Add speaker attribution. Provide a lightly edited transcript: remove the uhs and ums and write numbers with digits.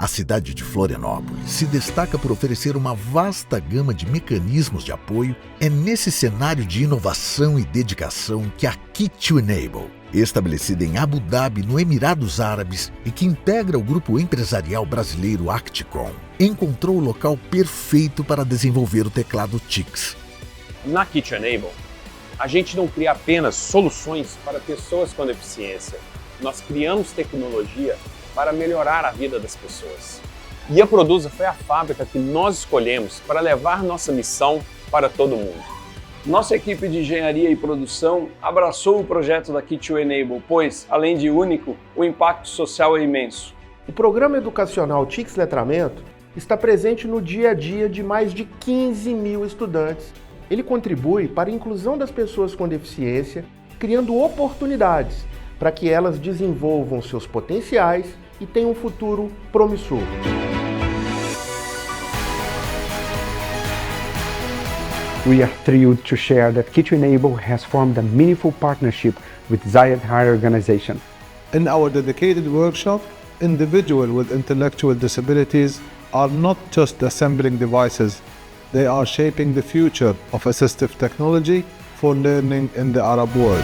Speaker 1: A cidade de Florianópolis se destaca por oferecer uma vasta gama de mecanismos de apoio. É nesse cenário de inovação e dedicação que a Key2Enable, estabelecida em Abu Dhabi, no Emirados Árabes, e que integra o grupo empresarial brasileiro Acticom, encontrou o local perfeito para desenvolver o teclado TICS.
Speaker 2: Na Key2Enable, a gente não cria apenas soluções para pessoas com deficiência. Nós criamos tecnologia para melhorar a vida das pessoas. E a Produza foi a fábrica que nós escolhemos para levar nossa missão para todo mundo.
Speaker 3: Nossa equipe de engenharia e produção abraçou o projeto da Key2Enable, pois, além de único, o impacto social é imenso.
Speaker 4: O programa educacional TICS Letramento está presente no dia a dia de mais de 15 mil estudantes. Ele contribui para a inclusão das pessoas com deficiência, criando oportunidades para que elas desenvolvam seus potenciais e tenham um futuro promissor.
Speaker 5: We are thrilled to share that Key2Enable has formed a meaningful partnership with Zayed Higher Organization.
Speaker 6: In our dedicated workshop, individuals with intellectual disabilities are not just assembling devices, they are shaping the future of assistive technology for learning in the Arab world.